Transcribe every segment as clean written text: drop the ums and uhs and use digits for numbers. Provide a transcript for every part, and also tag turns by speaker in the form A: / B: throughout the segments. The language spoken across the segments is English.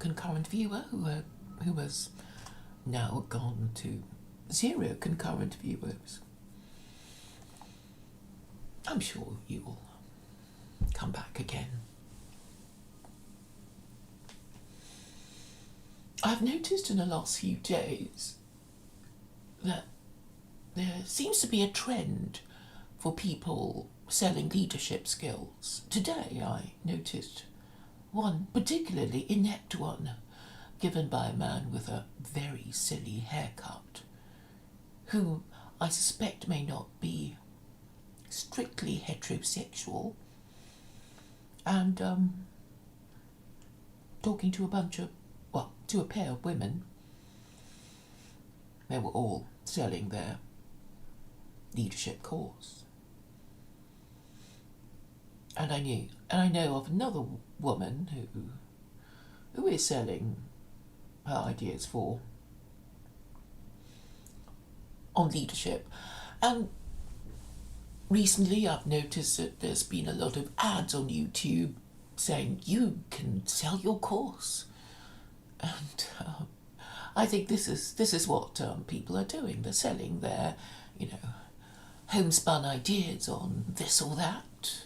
A: concurrent viewer who has now gone to 0 concurrent viewers. I'm sure you will come back again. I've noticed in the last few days that there seems to be a trend for people selling leadership skills. Today I noticed one particularly inept one given by a man with a very silly haircut, who I suspect may not be strictly heterosexual, and talking to to a pair of women. They were all selling their leadership course. And I know of another woman who is selling her ideas on leadership. And recently I've noticed that there's been a lot of ads on YouTube saying you can sell your course. And I think this is what people are doing. They're selling their, homespun ideas on this or that.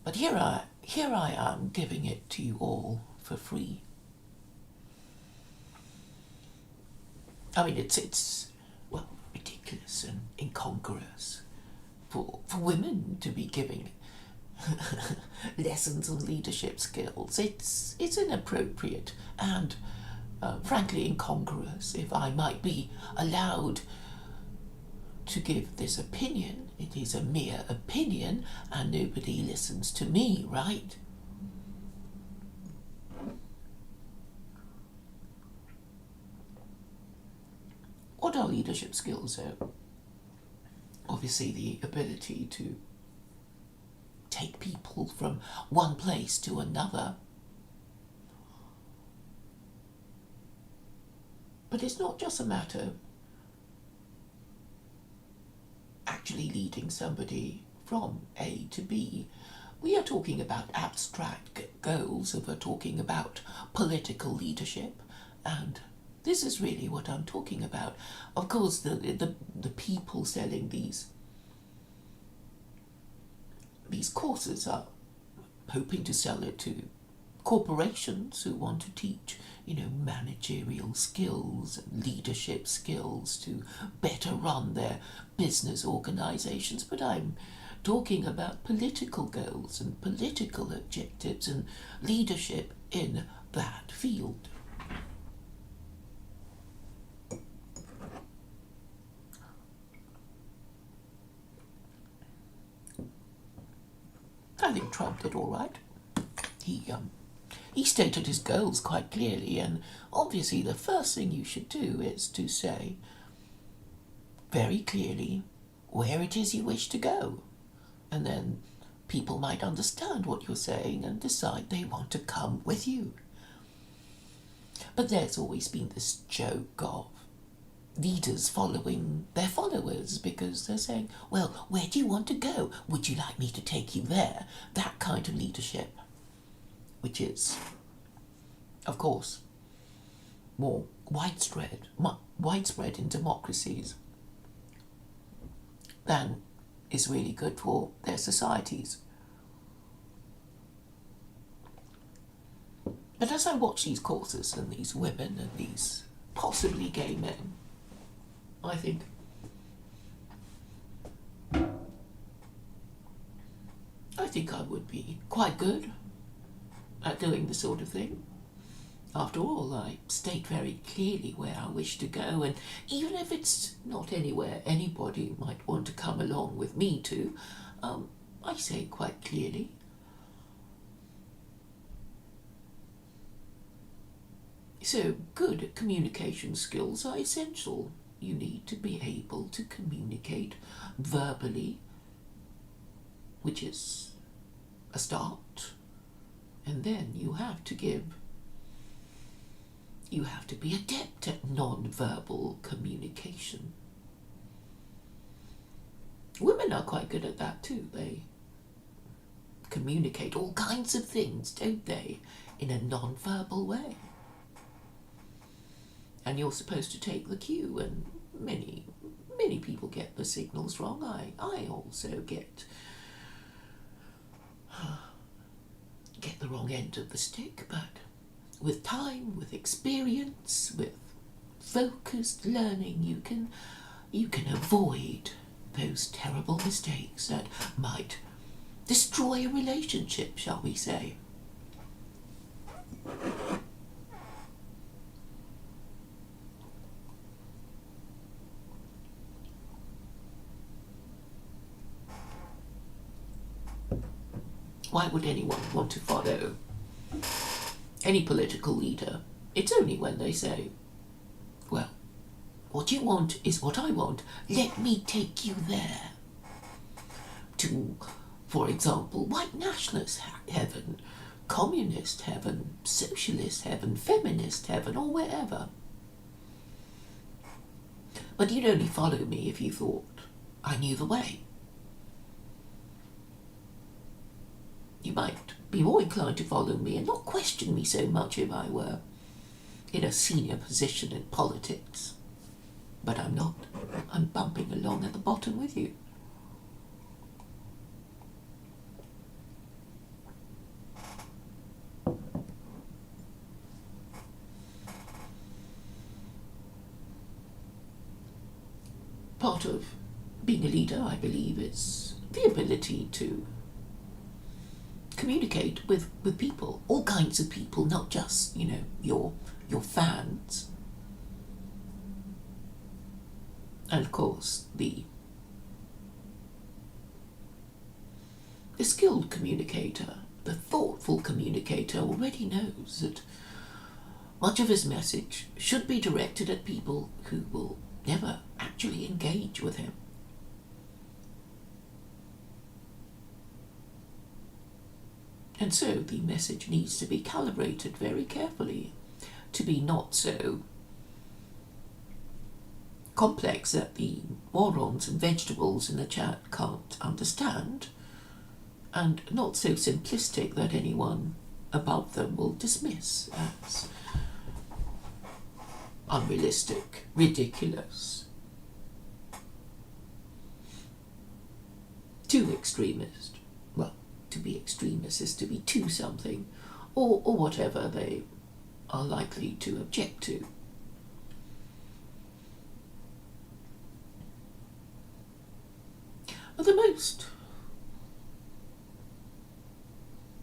A: But here I am giving it to you all for free. I mean, it's ridiculous and incongruous for women to be giving lessons on leadership skills. It's inappropriate and frankly incongruous. If I might be allowed to give this opinion, it is a mere opinion and nobody listens to me, right? What are leadership skills, though? Obviously the ability to take people from one place to another. But it's not just a matter of actually leading somebody from A to B. We are talking about abstract goals, if we're talking about political leadership, and this is really what I'm talking about. Of course, the people selling these courses are hoping to sell it to corporations who want to teach, managerial skills, leadership skills to better run their business organizations. But I'm talking about political goals and political objectives and leadership in that field. I think Trump did all right. He stated his goals quite clearly, and obviously the first thing you should do is to say very clearly where it is you wish to go. And then people might understand what you're saying and decide they want to come with you. But there's always been this joke of leaders following their followers because they're saying, well, where do you want to go? Would you like me to take you there? That kind of leadership, which is, of course, more widespread in democracies than is really good for their societies. But as I watch these courses and these women and these possibly gay men, I think I would be quite good at doing this sort of thing. After all, I state very clearly where I wish to go, and even if it's not anywhere anybody might want to come along with me to, I say quite clearly. So good communication skills are essential. You need to be able to communicate verbally, which is a start, and then you have to be adept at non-verbal communication. Women are quite good at that too. They communicate all kinds of things, don't they? in a non-verbal way. And you're supposed to take the cue, and many people get the signals wrong. I also get the wrong end of the stick, but with time, with experience, with focused learning, you can avoid those terrible mistakes that might destroy a relationship, shall we say. Why would anyone want to follow any political leader? It's only when they say, well, what you want is what I want. Let me take you there. To, for example, white nationalist heaven, communist heaven, socialist heaven, feminist heaven, or wherever. But you'd only follow me if you thought I knew the way. You might be more inclined to follow me and not question me so much if I were in a senior position in politics. But I'm not. I'm bumping along at the bottom with you. Part of being a leader, I believe, is the ability to communicate with people, all kinds of people, not just, your fans. And of course, the skilled communicator, the thoughtful communicator already knows that much of his message should be directed at people who will never actually engage with him. And so the message needs to be calibrated very carefully to be not so complex that the morons and vegetables in the chat can't understand, and not so simplistic that anyone above them will dismiss as unrealistic, ridiculous, too extremist. Well, to be extremist is to be too something, or whatever they are likely to object to. But the most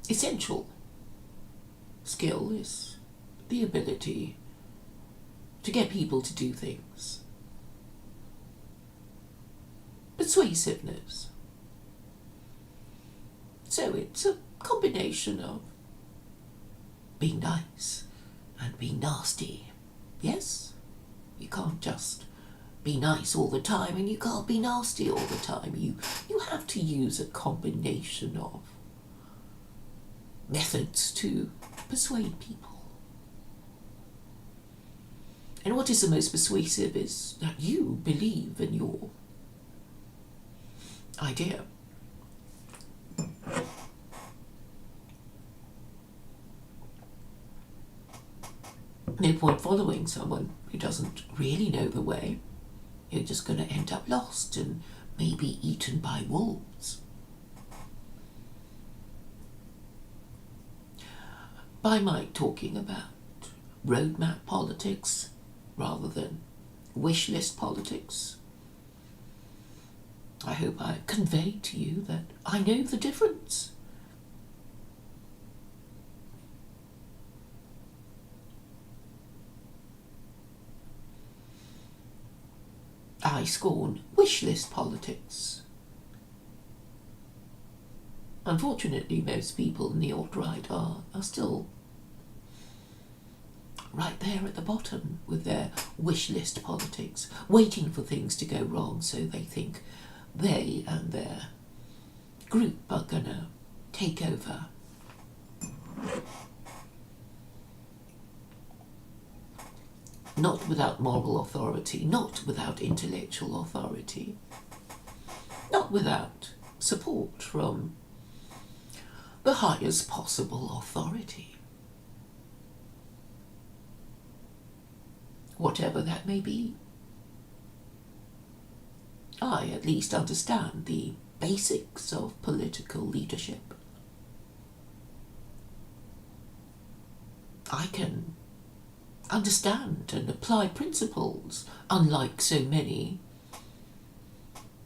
A: essential skill is the ability to get people to do things. Persuasiveness. So it's a combination of being nice and being nasty. Yes? You can't just be nice all the time, and you can't be nasty all the time. You have to use a combination of methods to persuade people. And what is the most persuasive is that you believe in your idea. No point following someone who doesn't really know the way. You're just going to end up lost and maybe eaten by wolves. By my talking about roadmap politics rather than wish list politics, I hope I've conveyed to you that I know the difference. I scorn wish list politics. Unfortunately, most people in the alt-right are still right there at the bottom with their wish list politics, waiting for things to go wrong so they think they and their group are gonna take over. Not without moral authority, not without intellectual authority, not without support from the highest possible authority. whatever that may be. I at least understand the basics of political leadership. I can understand and apply principles, unlike so many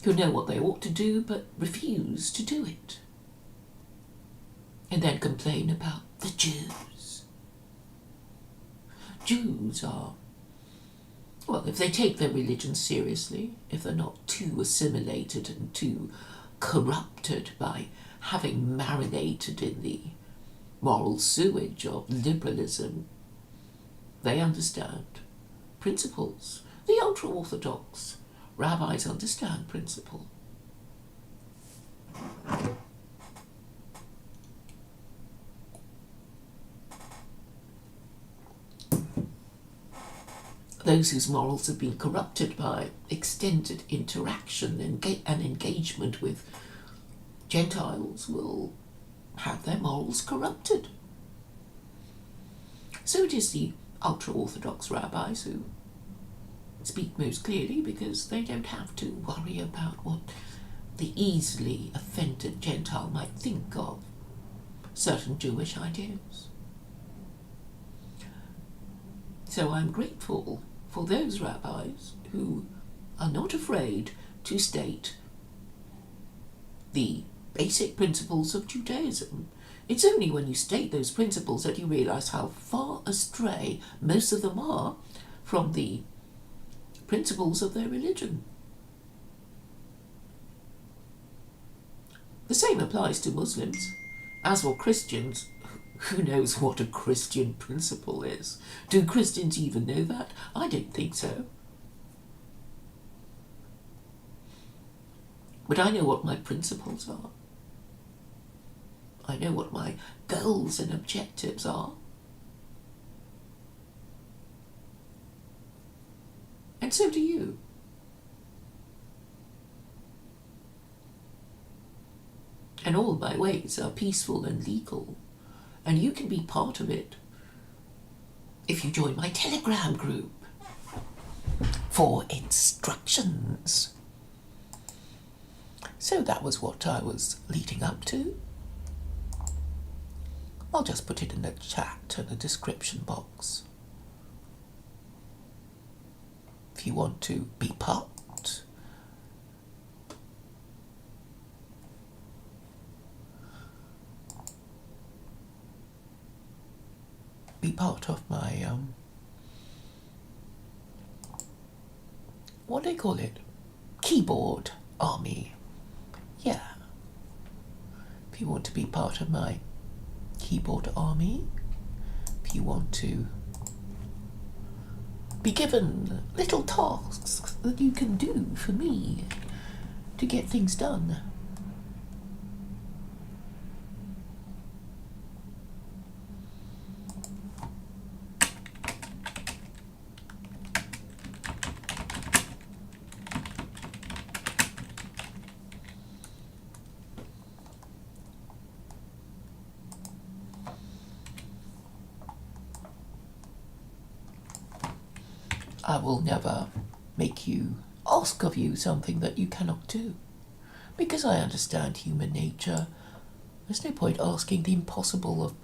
A: who know what they ought to do but refuse to do it, and then complain about the Jews. Jews are, well, if they take their religion seriously, if they're not too assimilated and too corrupted by having marinated in the moral sewage of liberalism, they understand principles. The ultra-Orthodox rabbis understand principle. Those whose morals have been corrupted by extended interaction and engagement with Gentiles will have their morals corrupted. So it is the ultra-Orthodox rabbis who speak most clearly, because they don't have to worry about what the easily offended Gentile might think of certain Jewish ideas. So I'm grateful for those rabbis who are not afraid to state the basic principles of Judaism. It's only when you state those principles that you realize how far astray most of them are from the principles of their religion. The same applies to Muslims. As for Christians, who knows what a Christian principle is? Do Christians even know that? I don't think so. But I know what my principles are. I know what my goals and objectives are. And so do you. And all my ways are peaceful and legal. And you can be part of it if you join my Telegram group for instructions. So that was what I was leading up to. I'll just put it in the chat and the description box. If you want to be part, of my, what do they call it? Keyboard army. Yeah. If you want to be part of my keyboard army, if you want to be given little tasks that you can do for me to get things done. I will never make you ask of you something that you cannot do, because I understand human nature. There's no point asking the impossible of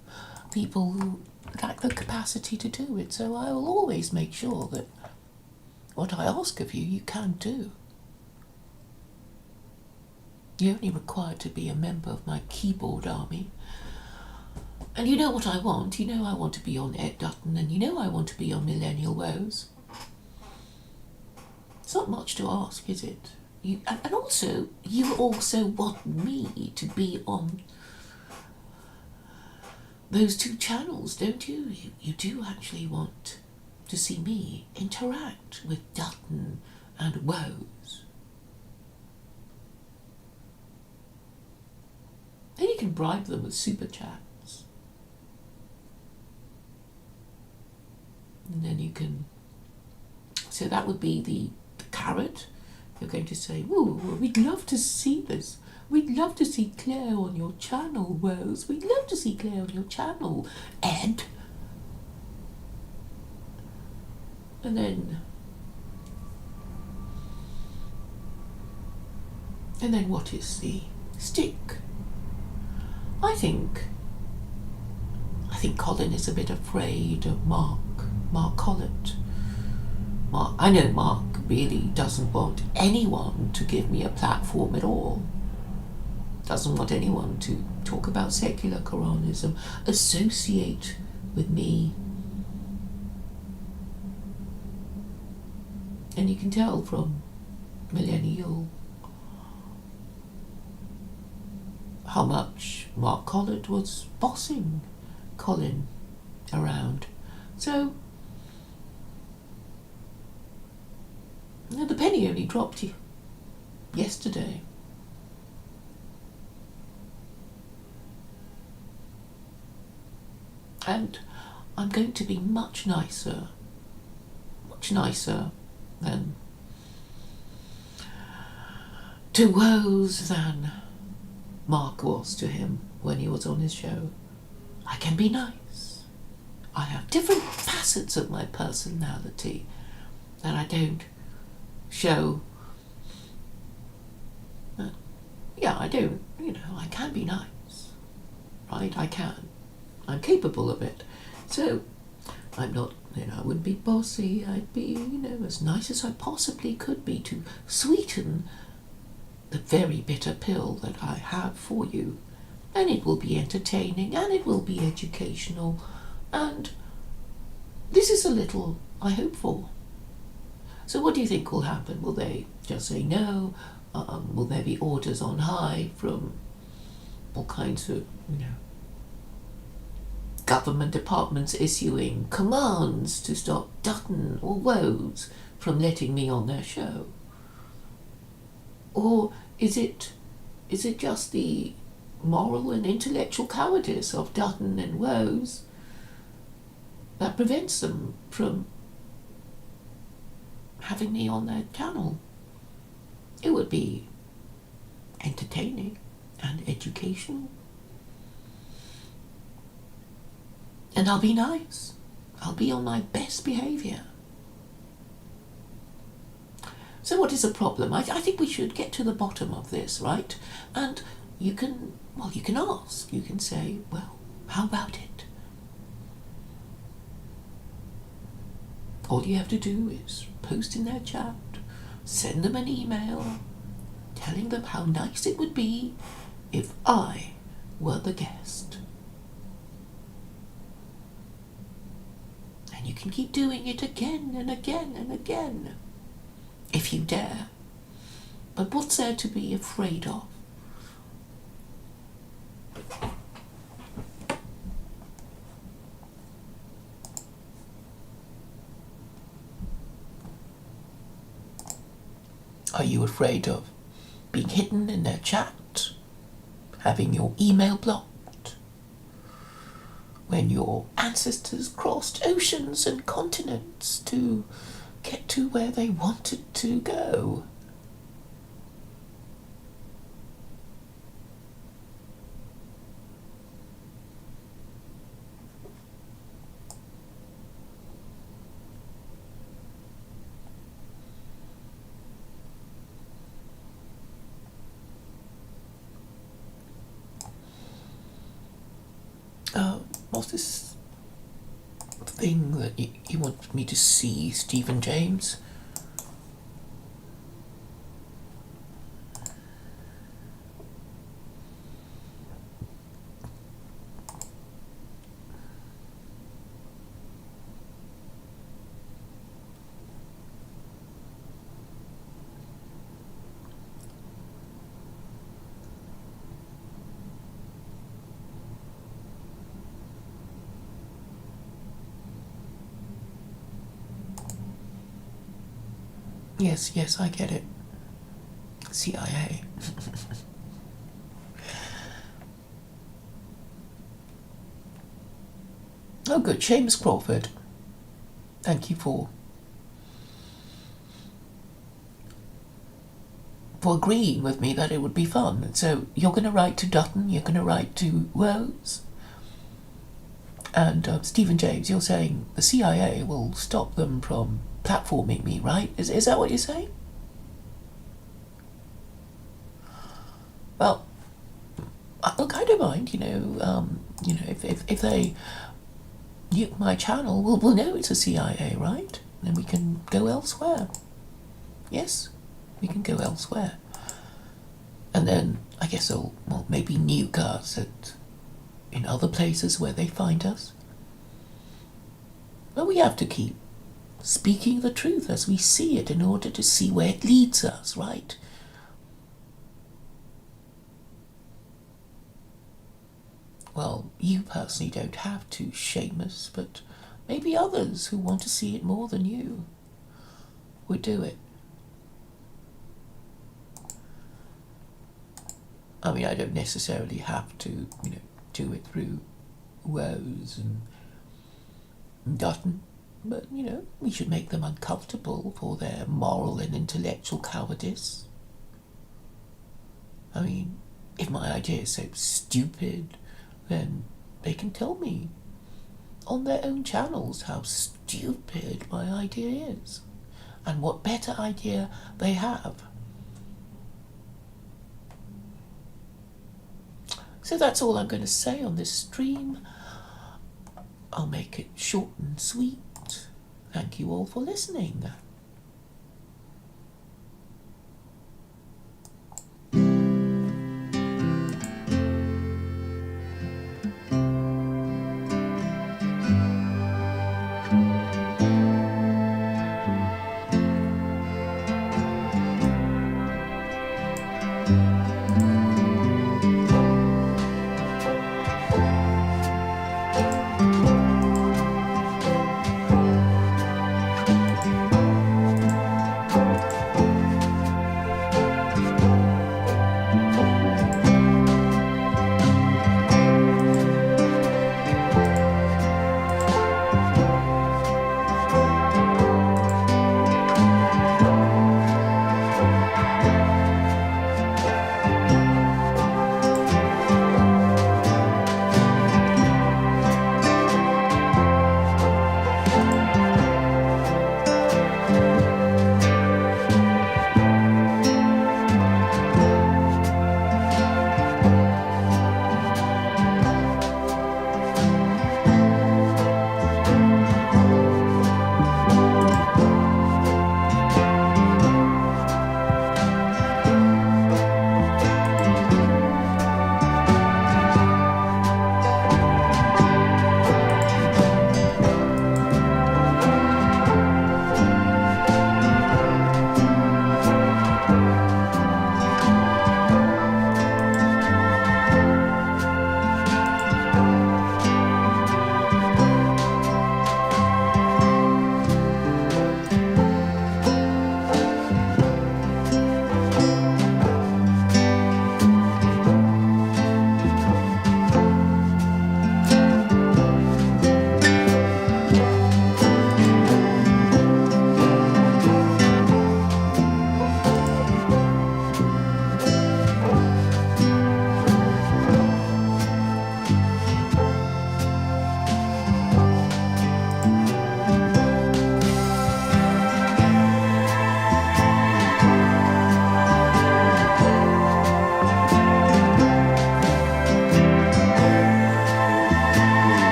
A: people who lack the capacity to do it, so I will always make sure that what I ask of you, you can do. You're only required to be a member of my keyboard army. And you know what I want. You know I want to be on Dutton, and you know I want to be on Millennial Woes. It's not much to ask, is it? And also, you also want me to be on those two channels, don't you? You do actually want to see me interact with Dutton and Woes. Then you can bribe them with super chats. And then you can... So that would be the carrot. You're going to say, "Ooh, we'd love to see this. We'd love to see Claire on your channel, Woes. We'd love to see Claire on your channel, Ed." And then what is the stick? I think Colin is a bit afraid of Mark Collett. I know Mark really doesn't want anyone to give me a platform at all. Doesn't want anyone to talk about secular Quranism, associate with me. And you can tell from Millennial how much Mark Collett was bossing Colin around. So the penny only dropped yesterday. And I'm going to be much nicer than to Woes than Mark was to him when he was on his show. I can be nice. I have different facets of my personality that I don't show. I don't, I can be nice. Right? I can. I'm capable of it. So I'm not, I wouldn't be bossy. I'd be, as nice as I possibly could be to sweeten the very bitter pill that I have for you. And it will be entertaining and it will be educational. And this is a little I hope for. So what do you think will happen? Will they just say no? Will there be orders on high from all kinds of, government departments issuing commands to stop Dutton or Woes from letting me on their show? Or is it just the moral and intellectual cowardice of Dutton and Woes that prevents them from having me on their channel? It would be entertaining and educational. And I'll be nice. I'll be on my best behaviour. So what is the problem? I think we should get to the bottom of this, right? And you can ask. You can say, well, how about it? All you have to do is post in their chat, send them an email, telling them how nice it would be if I were the guest. And you can keep doing it again and again and again, if you dare. But what's there to be afraid of? Are you afraid of being hidden in their chat? Having your email blocked? When your ancestors crossed oceans and continents to get to where they wanted to go? What's this thing that you want me to see, Stephen James? Yes, I get it. CIA. Oh, good. Seamus Crawford. Thank you for agreeing with me that it would be fun. So you're going to write to Dutton, you're going to write to Woes, and Stephen James, you're saying the CIA will stop them from platforming me, right? Is that what you're saying? Well, look, I don't mind, if they nuke my channel, we'll know it's a CIA, right? Then we can go elsewhere. Yes, we can go elsewhere. And then I guess they'll, maybe nuke us in other places where they find us. But we have to keep speaking the truth as we see it in order to see where it leads us, right? Well, you personally don't have to, Seamus, but maybe others who want to see it more than you would do it. I mean, I don't necessarily have to, do it through Woes and Dutton, but, we should make them uncomfortable for their moral and intellectual cowardice. I mean, if my idea is so stupid, then they can tell me on their own channels how stupid my idea is and what better idea they have. So that's all I'm going to say on this stream. I'll make it short and sweet. Thank you all for listening.